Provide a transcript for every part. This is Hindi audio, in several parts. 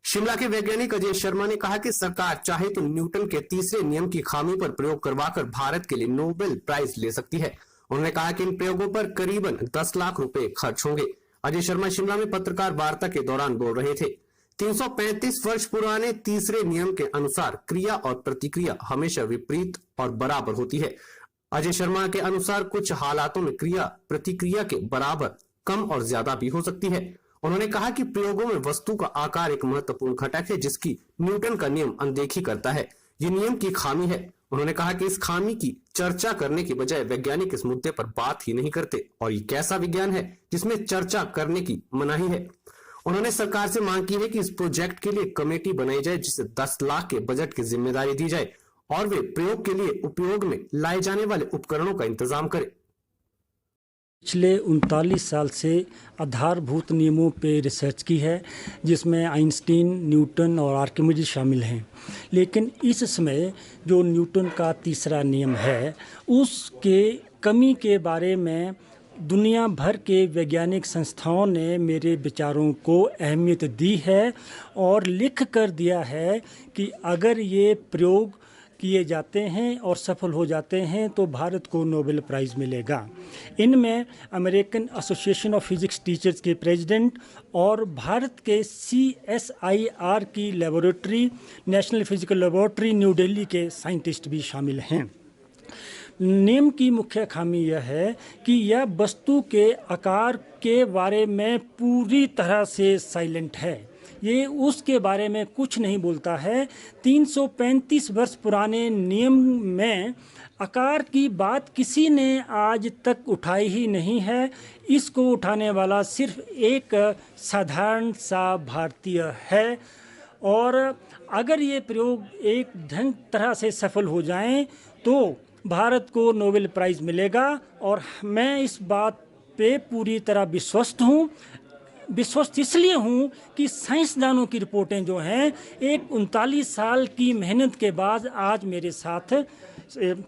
शिमला के वैज्ञानिक अजय शर्मा ने कहा कि सरकार चाहे तो न्यूटन के तीसरे नियम की खामी पर प्रयोग करवाकर भारत के लिए नोबेल प्राइज ले सकती है। उन्होंने कहा कि इन प्रयोगों पर करीबन 10 लाख रुपए खर्च होंगे। अजय शर्मा शिमला में पत्रकार वार्ता के दौरान बोल रहे थे। 335 वर्ष पुराने तीसरे नियम के अनुसार क्रिया और प्रतिक्रिया हमेशा विपरीत और बराबर होती है। अजय शर्मा के अनुसार कुछ हालातों में क्रिया प्रतिक्रिया के बराबर कम और ज्यादा भी हो सकती है। उन्होंने कहा कि प्रयोगों में वस्तु का आकार एक महत्वपूर्ण घटक है जिसकी न्यूटन का नियम अनदेखी करता है। ये नियम की खामी है। उन्होंने कहा कि इस खामी की चर्चा करने की बजाय वैज्ञानिक इस मुद्दे पर बात ही नहीं करते और ये कैसा विज्ञान है जिसमें चर्चा करने की मनाही है। उन्होंने सरकार से मांग की है कि इस प्रोजेक्ट के लिए कमेटी बनाई जाए जिसे 10 लाख के बजट की जिम्मेदारी दी जाए और वे प्रयोग के लिए उपयोग में लाए जाने वाले उपकरणों का इंतजाम करें। पिछले 39 साल से आधारभूत नियमों पे रिसर्च की है जिसमें आइंस्टीन, न्यूटन और आर्किमिडीज शामिल हैं। लेकिन इस समय जो न्यूटन का तीसरा नियम है उसके कमी के बारे में दुनिया भर के वैज्ञानिक संस्थाओं ने मेरे विचारों को अहमियत दी है और लिख कर दिया है कि अगर ये प्रयोग किए जाते हैं और सफल हो जाते हैं तो भारत को नोबेल प्राइज़ मिलेगा। इनमें American association of physics teachers के प्रेसिडेंट और भारत के CSIR की laboratory, national physical laboratory new Delhi के साइंटिस्ट भी शामिल हैं। नियम की मुख्य खामी यह है कि यह वस्तु के आकार के बारे में पूरी तरह से साइलेंट है। ये उसके बारे में कुछ नहीं बोलता है। 335 वर्ष पुराने नियम में आकार की बात किसी ने आज तक उठाई ही नहीं है। इसको उठाने वाला सिर्फ एक साधारण सा भारतीय है और अगर ये प्रयोग एक ढंग तरह से सफल हो जाएं तो भारत को नोबेल प्राइज़ मिलेगा और मैं इस बात पे पूरी तरह विश्वस्त इसलिए हूँ कि साइंसदानों की रिपोर्टें जो हैं एक 39 साल की मेहनत के बाद आज मेरे साथ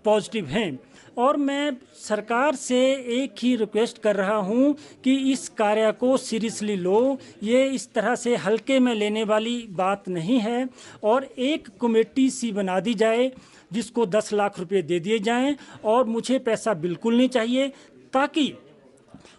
पॉजिटिव हैं और मैं सरकार से एक ही रिक्वेस्ट कर रहा हूँ कि इस कार्य को सीरियसली लो। ये इस तरह से हल्के में लेने वाली बात नहीं है और एक कमेटी सी बना दी जाए जिसको 10 लाख रुपए दे दिए जाएं और मुझे पैसा बिल्कुल नहीं चाहिए ताकि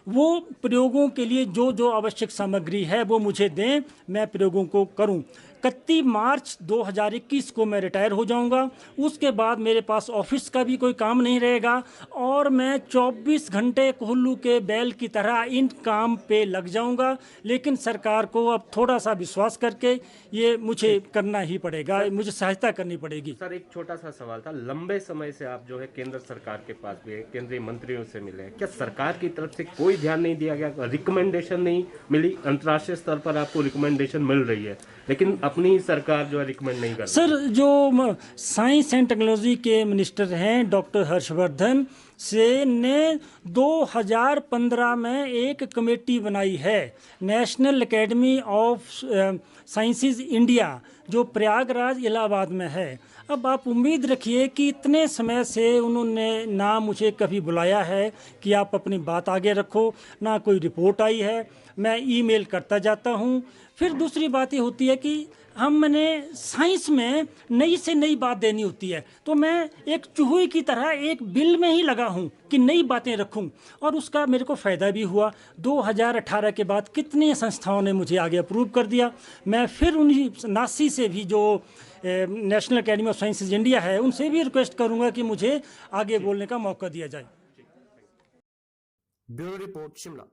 वो प्रयोगों के लिए जो जो आवश्यक सामग्री है वो मुझे दें, मैं प्रयोगों को करूं। 31 मार्च 2021 को मैं रिटायर हो जाऊंगा। उसके बाद मेरे पास ऑफिस का भी कोई काम नहीं रहेगा और मैं 24 घंटे कोल्लू के बैल की तरह इन काम पे लग जाऊंगा। लेकिन सरकार को अब थोड़ा सा विश्वास करके ये मुझे करना ही पड़ेगा, मुझे सहायता करनी पड़ेगी। सर, एक छोटा सा सवाल था। लंबे समय से आप जो है केंद्र सरकार के पास भी है, केंद्रीय मंत्रियों से मिले हैं, क्या सरकार की तरफ से कोई ध्यान नहीं दिया गया, रिकमेंडेशन नहीं मिली? अंतर्राष्ट्रीय स्तर पर आपको रिकमेंडेशन मिल रही है लेकिन अपनी सरकार जो है रिकमेंड नहीं कर रही। सर, जो साइंस एंड टेक्नोलॉजी के मिनिस्टर हैं डॉक्टर हर्षवर्धन से ने 2015 में एक कमेटी बनाई है, national academy of sciences India, जो प्रयागराज इलाहाबाद में है। अब आप उम्मीद रखिए कि इतने समय से उन्होंने ना मुझे कभी बुलाया है कि आप अपनी बात आगे रखो, ना कोई रिपोर्ट आई है। मैं ईमेल करता जाता हूँ। फिर दूसरी बात ये होती है कि हमने साइंस में नई से नई बात देनी होती है तो मैं एक चूहे की तरह एक बिल में ही लगा हूँ कि नई बातें रखूँ और उसका मेरे को फ़ायदा भी हुआ। 2018 के बाद कितनी संस्थाओं ने मुझे आगे अप्रूव कर दिया। मैं फिर उन्हीं नासी से भी जो national academy of sciences India है उनसे भी रिक्वेस्ट करूँगा कि मुझे आगे बोलने का मौका दिया जाए। Bureau report, Shimla.